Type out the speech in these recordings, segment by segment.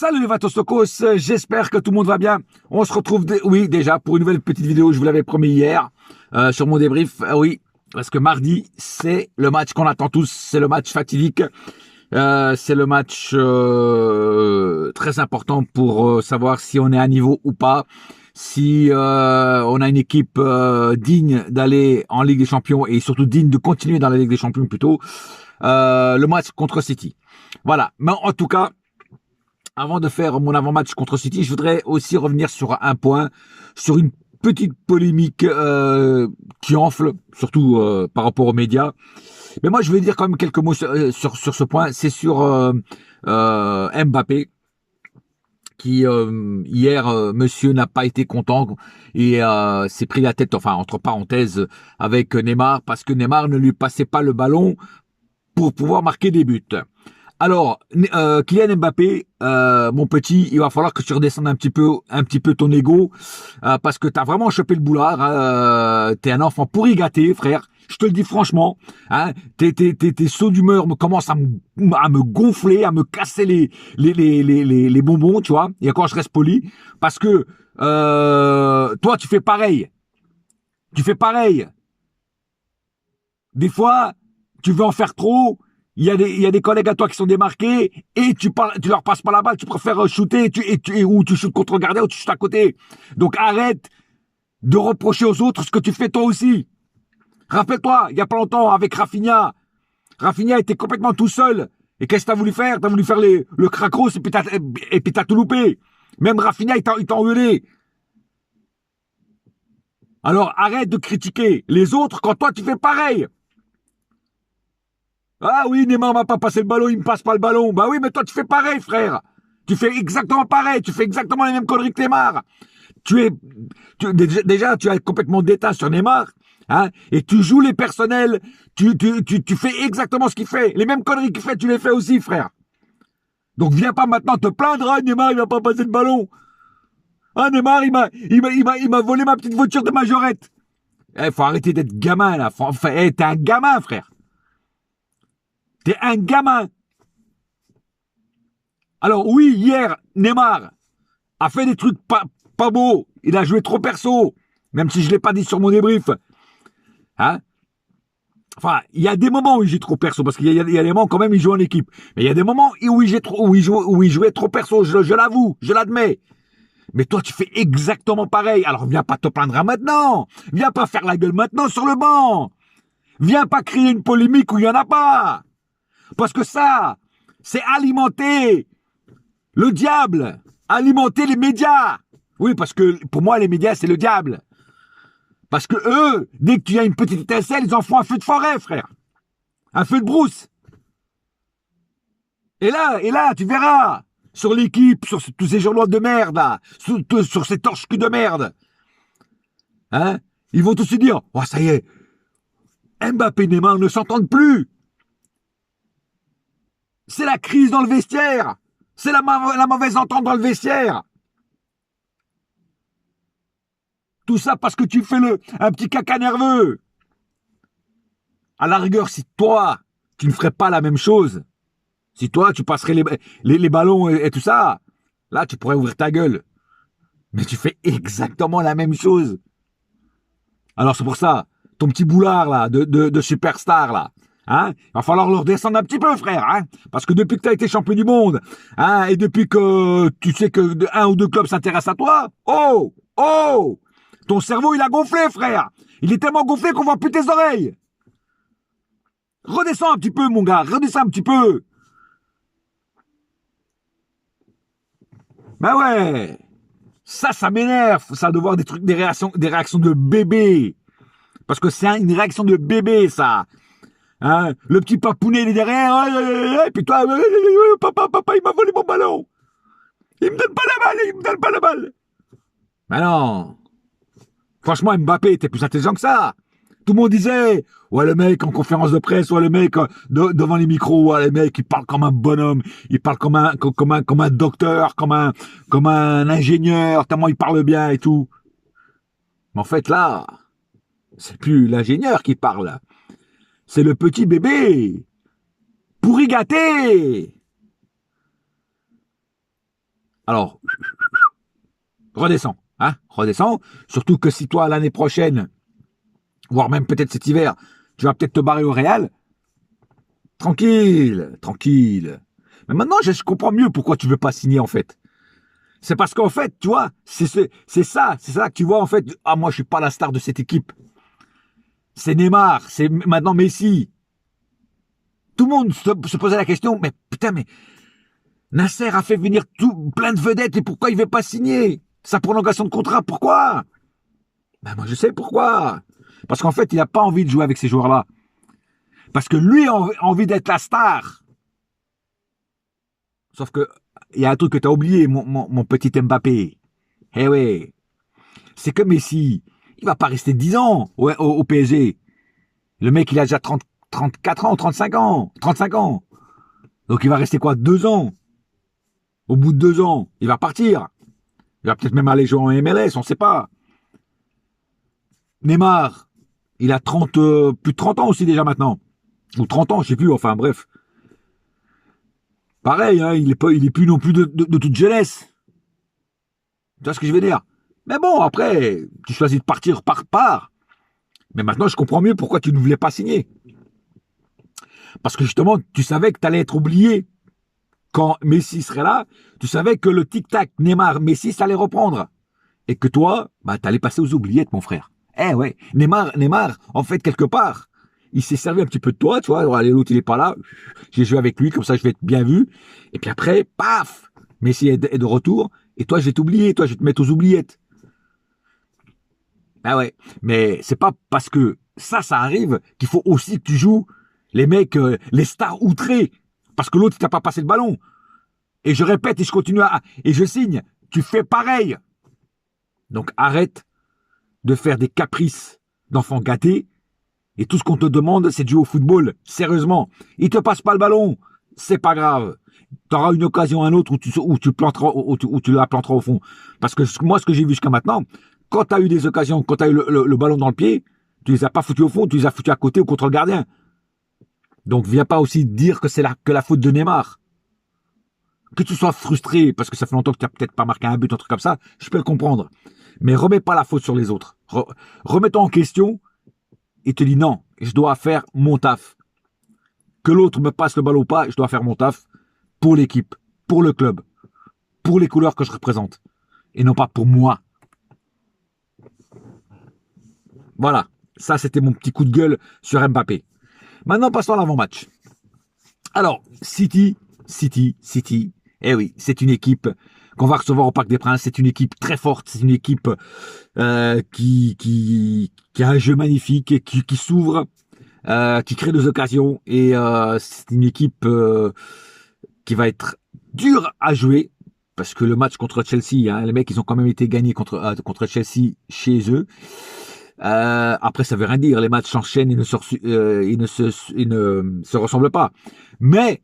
Salut les Vatosokos, j'espère que tout le monde va bien. On se retrouve, oui, déjà pour une nouvelle petite vidéo, je vous l'avais promis hier, sur mon débrief. Oui, parce que mardi, c'est le match qu'on attend tous, c'est le match fatidique. C'est le match très important pour savoir si on est à niveau ou pas, si on a une équipe digne d'aller en Ligue des Champions et surtout digne de continuer dans la Ligue des Champions plutôt. Le match contre City. Voilà, mais en tout cas, avant de faire mon avant-match contre City, je voudrais aussi revenir sur un point, sur une petite polémique qui enfle, surtout par rapport aux médias. Mais moi, je vais dire quand même quelques mots sur ce point. C'est sur Mbappé, qui hier, monsieur n'a pas été content et s'est pris la tête, enfin entre parenthèses, avec Neymar, parce que Neymar ne lui passait pas le ballon pour pouvoir marquer des buts. Alors, Kylian Mbappé, mon petit, il va falloir que tu redescendes un petit peu ton ego, parce que t'as vraiment chopé le boulard. T'es un enfant pourri gâté, frère. Je te le dis franchement. Hein, tes sauts d'humeur me commencent à me gonfler, à me casser les bonbons, tu vois. Et quand je reste poli, parce que toi, tu fais pareil. Tu fais pareil. Des fois, tu veux en faire trop. Il y a des collègues à toi qui sont démarqués et tu leur passes pas la balle, tu préfères shooter ou tu shootes contre le gardien ou tu shootes à côté. Donc arrête de reprocher aux autres ce que tu fais toi aussi. Rappelle-toi, il y a pas longtemps avec Rafinha. Rafinha était complètement tout seul. Et qu'est-ce que t'as voulu faire? T'as voulu faire le cracros et puis t'as tout loupé. Même Rafinha, il t'a engueulé. Alors arrête de critiquer les autres quand toi tu fais pareil. Ah oui, Neymar m'a pas passé le ballon, il me passe pas le ballon. Bah oui, mais toi tu fais pareil, frère. Tu fais exactement pareil, tu fais exactement les mêmes conneries que Neymar. Déjà, tu as complètement d'état sur Neymar, hein, et tu joues les personnels, tu fais exactement ce qu'il fait. Les mêmes conneries qu'il fait, tu les fais aussi, frère. Donc viens pas maintenant te plaindre, ah, Neymar, il m'a pas passé le ballon. Ah, Neymar, il m'a volé ma petite voiture de majorette. Faut arrêter d'être gamin, là. T'es un gamin, frère. T'es un gamin. Alors oui, hier, Neymar a fait des trucs pas beaux. Il a joué trop perso. Même si je ne l'ai pas dit sur mon débrief. Hein? Enfin, il y a des moments où il joue trop perso. Parce qu'il y a des moments quand même, il joue en équipe. Mais il y a des moments où il jouait trop perso. Je l'avoue, je l'admets. Mais toi, tu fais exactement pareil. Alors viens pas te plaindre maintenant. Viens pas faire la gueule maintenant sur le banc. Viens pas créer une polémique où il n'y en a pas. Parce que ça, c'est alimenter le diable, alimenter les médias. Oui, parce que pour moi, les médias, c'est le diable. Parce que eux, dès que tu as une petite étincelle, ils en font un feu de forêt, frère. Un feu de brousse. Et là, tu verras, sur l'équipe, sur tous ces journaux de merde, là, sur ces torches-cul de merde, hein, ils vont tous se dire, oh, ça y est, Mbappé et Neymar ne s'entendent plus. C'est la crise dans le vestiaire. C'est la mauvaise entente dans le vestiaire. Tout ça parce que tu fais un petit caca nerveux. À la rigueur, si toi, tu ne ferais pas la même chose, si toi, tu passerais les ballons et tout ça, là, tu pourrais ouvrir ta gueule. Mais tu fais exactement la même chose. Alors c'est pour ça, ton petit boulard là, de superstar là, hein, il va falloir le redescendre un petit peu, frère, hein, parce que depuis que tu as été champion du monde, hein, et depuis que tu sais que un ou deux clubs s'intéressent à toi, ton cerveau il a gonflé, frère. Il est tellement gonflé qu'on voit plus tes oreilles. Redescends un petit peu, mon gars, redescends un petit peu. Ben ouais, ça m'énerve, ça de voir des réactions de bébé. Parce que c'est une réaction de bébé, ça. Hein, le petit papounet, il est derrière, et puis toi, papa, il m'a volé mon ballon. Il me donne pas la balle. Mais non. Franchement, Mbappé était plus intelligent que ça. Tout le monde disait, ouais, le mec en conférence de presse, ouais, le mec devant les micros, ouais, le mec, il parle comme un bonhomme, il parle comme un docteur, comme un ingénieur, tellement il parle bien et tout. Mais en fait, là, c'est plus l'ingénieur qui parle. C'est le petit bébé. Pourri gâté. Alors, redescends, hein, redescends. Surtout que si toi, l'année prochaine, voire même peut-être cet hiver, tu vas peut-être te barrer au Real, tranquille, tranquille. Mais maintenant, je comprends mieux pourquoi tu veux pas signer, en fait. C'est parce qu'en fait, tu vois, c'est ça que tu vois, en fait. Ah, moi, je suis pas la star de cette équipe. C'est Neymar, c'est maintenant Messi. Tout le monde se posait la question, mais putain, mais Nasser a fait venir plein de vedettes et pourquoi il ne veut pas signer sa prolongation de contrat? Pourquoi? Ben moi, je sais pourquoi. Parce qu'en fait, il n'a pas envie de jouer avec ces joueurs-là. Parce que lui a envie d'être la star. Sauf que il y a un truc que tu as oublié, mon petit Mbappé. Eh ouais, c'est que Messi, il va pas rester 10 ans au PSG. Le mec, il a déjà 34 ans, 35 ans, 35 ans. Donc il va rester quoi? 2 ans. Au bout de 2 ans, il va partir. Il va peut-être même aller jouer en MLS, on ne sait pas. Neymar, il a plus de 30 ans aussi déjà maintenant. Ou 30 ans, je sais plus, enfin bref. Pareil, hein, il est plus non plus de toute jeunesse. Tu vois ce que je veux dire? Mais bon, après, tu choisis de partir par part. Mais maintenant, je comprends mieux pourquoi tu ne voulais pas signer. Parce que justement, tu savais que tu allais être oublié quand Messi serait là. Tu savais que le tic-tac Neymar-Messi, ça allait reprendre. Et que toi, bah, tu allais passer aux oubliettes, mon frère. Eh ouais, Neymar, en fait, quelque part, il s'est servi un petit peu de toi, tu vois. Allez, l'autre, il est pas là. J'ai joué avec lui, comme ça, je vais être bien vu. Et puis après, paf, Messi est de retour. Et toi, je vais t'oublier. Toi, je vais te mettre aux oubliettes. Ah ouais, mais c'est pas parce que ça arrive qu'il faut aussi que tu joues les mecs, les stars outrés. Parce que l'autre, il t'a pas passé le ballon. Et je répète et je continue et je signe. Tu fais pareil. Donc arrête de faire des caprices d'enfants gâtés. Et tout ce qu'on te demande, c'est de jouer au football. Sérieusement. Il te passe pas le ballon. C'est pas grave. Tu auras une occasion un autre où tu la planteras au fond. Parce que moi, ce que j'ai vu jusqu'à maintenant, quand tu as eu des occasions, quand tu as eu le ballon dans le pied, tu les as pas foutus au fond, tu les as foutus à côté ou contre le gardien. Donc viens pas aussi dire que c'est que la faute de Neymar. Que tu sois frustré parce que ça fait longtemps que tu n'as peut-être pas marqué un but, un truc comme ça, je peux le comprendre. Mais remets pas la faute sur les autres. Remets-toi en question et te dis non, je dois faire mon taf. Que l'autre me passe le ballon ou pas, je dois faire mon taf pour l'équipe, pour le club, pour les couleurs que je représente. Et non pas pour moi. Voilà, ça c'était mon petit coup de gueule sur Mbappé. Maintenant passons à l'avant-match. Alors, City, eh oui, c'est une équipe qu'on va recevoir au Parc des Princes, c'est une équipe très forte, c'est une équipe qui a un jeu magnifique, qui s'ouvre, qui crée des occasions, et c'est une équipe qui va être dure à jouer, parce que le match contre Chelsea, hein, les mecs, ils ont quand même été gagnés contre Chelsea chez eux. Après, ça veut rien dire. Les matchs s'enchaînent et ne se ressemblent pas. Mais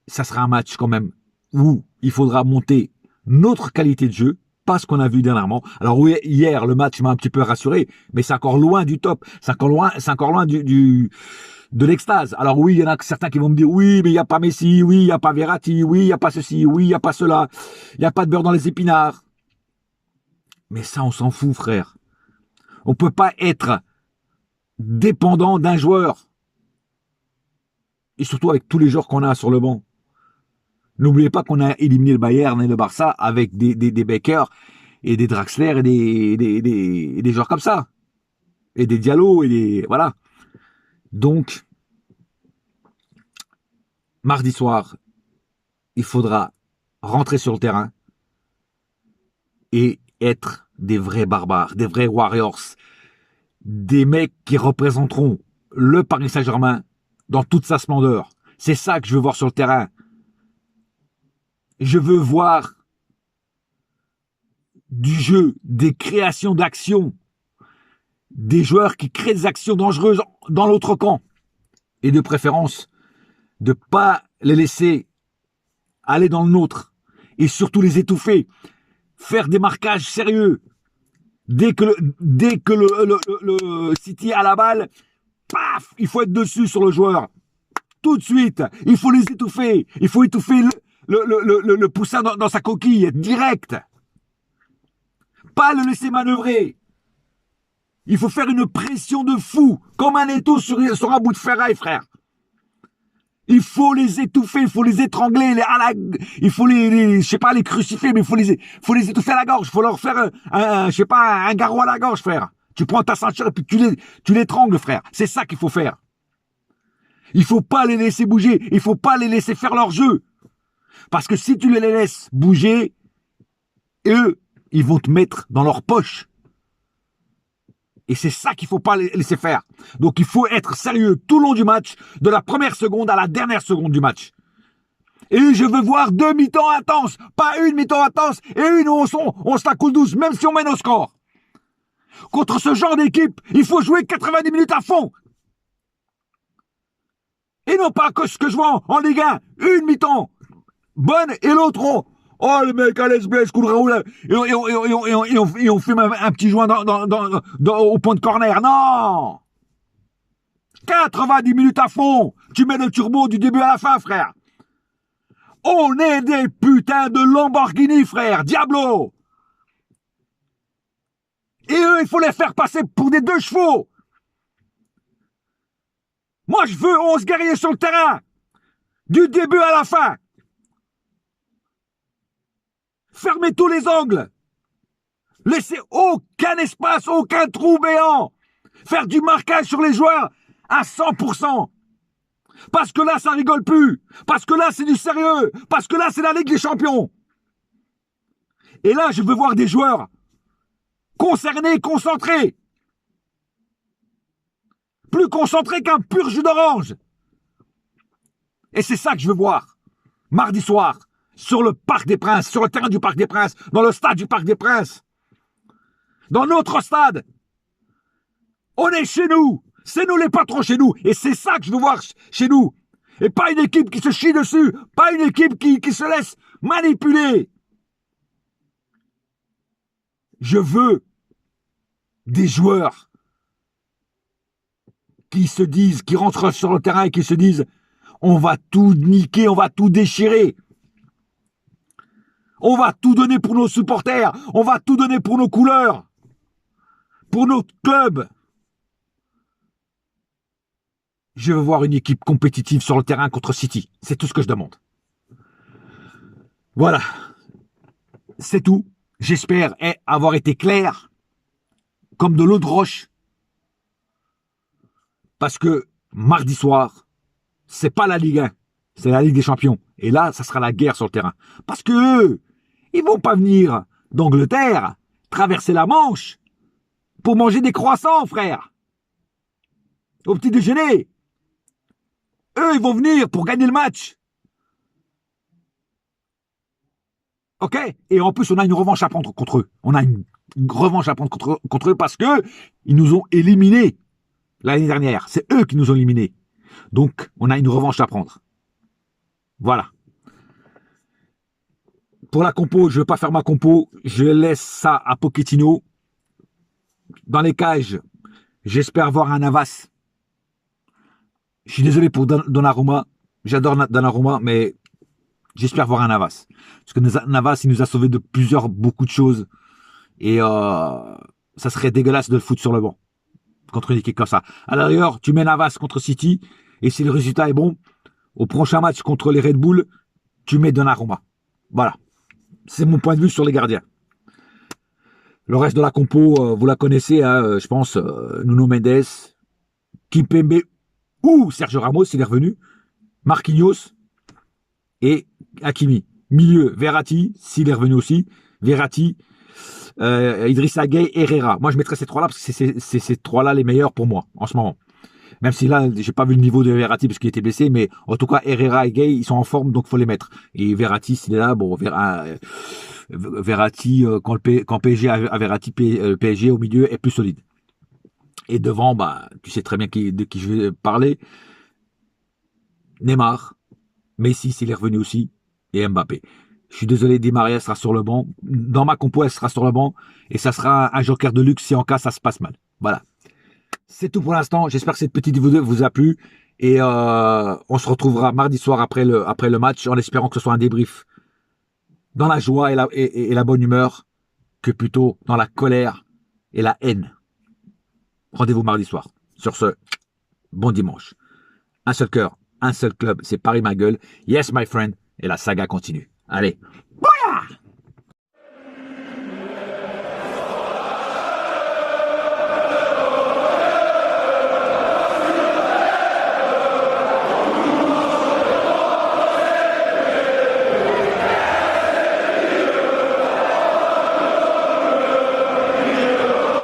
ça sera un match quand même où il faudra monter notre qualité de jeu, pas ce qu'on a vu dernièrement. Alors oui, hier, le match m'a un petit peu rassuré, mais c'est encore loin du top. C'est encore loin de l'extase. Alors oui, il y en a certains qui vont me dire oui, mais il n'y a pas Messi, oui, il n'y a pas Verratti, oui, il n'y a pas ceci, oui, il n'y a pas cela, il n'y a pas de beurre dans les épinards. Mais ça, on s'en fout, frère. On ne peut pas être dépendant d'un joueur. Et surtout avec tous les joueurs qu'on a sur le banc. N'oubliez pas qu'on a éliminé le Bayern et le Barça avec des Becker et des Draxler et des joueurs comme ça. Et des Diallo et des... Voilà. Donc, mardi soir, il faudra rentrer sur le terrain et être des vrais barbares, des vrais warriors, des mecs qui représenteront le Paris Saint-Germain dans toute sa splendeur. C'est ça que je veux voir sur le terrain. Je veux voir du jeu, des créations d'actions, des joueurs qui créent des actions dangereuses dans l'autre camp. Et de préférence, de ne pas les laisser aller dans le nôtre. Et surtout les étouffer. Faire des marquages sérieux. Dès que le City a la balle, paf, il faut être dessus sur le joueur. Tout de suite, il faut les étouffer. Il faut étouffer le poussin dans sa coquille, direct. Pas le laisser manœuvrer. Il faut faire une pression de fou, comme un étau sur un bout de ferraille, frère. Il faut les étouffer, il faut les étrangler, il faut je sais pas, les crucifier, mais il faut les étouffer à la gorge. Il faut leur faire je sais pas, un garrot à la gorge, frère. Tu prends ta ceinture et puis tu l'étrangles, frère. C'est ça qu'il faut faire. Il faut pas les laisser bouger. Il faut pas les laisser faire leur jeu. Parce que si tu les laisses bouger, eux, ils vont te mettre dans leur poche. Et c'est ça qu'il faut pas laisser faire. Donc il faut être sérieux tout le long du match, de la première seconde à la dernière seconde du match. Et je veux voir 2 mi-temps intenses, pas une mi-temps intense et une où on se la coule douce, même si on mène au score. Contre ce genre d'équipe, il faut jouer 90 minutes à fond. Et non pas que ce que je vois en Ligue 1, une mi-temps bonne et l'autre, oh le mec, allez se blesse, coup de Raoul, et on fume un petit joint au point de corner. Non, 90 minutes à fond, tu mets le turbo du début à la fin, frère. On est des putains de Lamborghini, frère, Diablo. Et eux, il faut les faire passer pour des 2 chevaux. Moi, je veux 11 guerriers sur le terrain, du début à la fin. Fermez tous les angles. Laissez aucun espace, aucun trou béant. Faire du marquage sur les joueurs à 100%. Parce que là, ça rigole plus. Parce que là, c'est du sérieux. Parce que là, c'est la Ligue des Champions. Et là, je veux voir des joueurs concernés, concentrés. Plus concentrés qu'un pur jus d'orange. Et c'est ça que je veux voir. Mardi soir, sur le Parc des Princes, sur le terrain du Parc des Princes, dans le stade du Parc des Princes. Dans notre stade. On est chez nous. C'est nous les patrons chez nous. Et c'est ça que je veux voir chez nous. Et pas une équipe qui se chie dessus. Pas une équipe qui se laisse manipuler. Je veux des joueurs qui se disent, qui rentrent sur le terrain et qui se disent, on va tout niquer, on va tout déchirer. On va tout donner pour nos supporters. On va tout donner pour nos couleurs. Pour notre club. Je veux voir une équipe compétitive sur le terrain contre City. C'est tout ce que je demande. Voilà. C'est tout. J'espère avoir été clair comme de l'eau de roche. Parce que mardi soir, c'est pas la Ligue 1, c'est la Ligue des Champions. Et là, ça sera la guerre sur le terrain. Parce que eux, ils vont pas venir d'Angleterre, traverser la Manche, pour manger des croissants, frère. Au petit déjeuner. Eux, ils vont venir pour gagner le match. Ok? Et en plus, on a une revanche à prendre contre eux. On a une revanche à prendre contre eux parce que ils nous ont éliminés l'année dernière. C'est eux qui nous ont éliminés. Donc, on a une revanche à prendre. Voilà. Pour la compo, je ne veux pas faire ma compo. Je laisse ça à Pochettino. Dans les cages, j'espère voir un Navas. Je suis désolé pour Donnarumma. J'adore Donnarumma, mais j'espère voir un Navas. Parce que Navas, il nous a sauvé de beaucoup de choses. Et ça serait dégueulasse de le foutre sur le banc. Contre une équipe comme ça. À l'ailleurs, tu mets Navas contre City. Et si le résultat est bon, au prochain match contre les Red Bull, tu mets Donnarumma. Voilà. C'est mon point de vue sur les gardiens. Le reste de la compo, vous la connaissez, hein, je pense. Nuno Mendes, Kimpembe ou Sergio Ramos, il est revenu. Marquinhos et Hakimi. Milieu, Verratti, s'il est revenu aussi. Verratti, Idrissa Gueye, Herrera. Moi, je mettrais ces trois-là parce que c'est ces trois-là les meilleurs pour moi en ce moment. Même si là, j'ai pas vu le niveau de Verratti parce qu'il était blessé, mais en tout cas, Herrera et Gueye, ils sont en forme, donc faut les mettre. Et Verratti, s'il est là, bon, Verratti, quand PSG a Verratti, le PSG au milieu est plus solide. Et devant, bah, tu sais très bien de qui je vais parler. Neymar, Messi, s'il est revenu aussi, et Mbappé. Je suis désolé, Di Maria sera sur le banc. Dans ma compo, elle sera sur le banc. Et ça sera un joker de luxe si en cas ça se passe mal. Voilà. C'est tout pour l'instant. J'espère que cette petite vidéo vous a plu. Et on se retrouvera mardi soir après le match en espérant que ce soit un débrief dans la joie et la bonne humeur que plutôt dans la colère et la haine. Rendez-vous mardi soir. Sur ce, bon dimanche. Un seul cœur, un seul club, c'est Paris ma gueule. Yes my friend. Et la saga continue. Allez.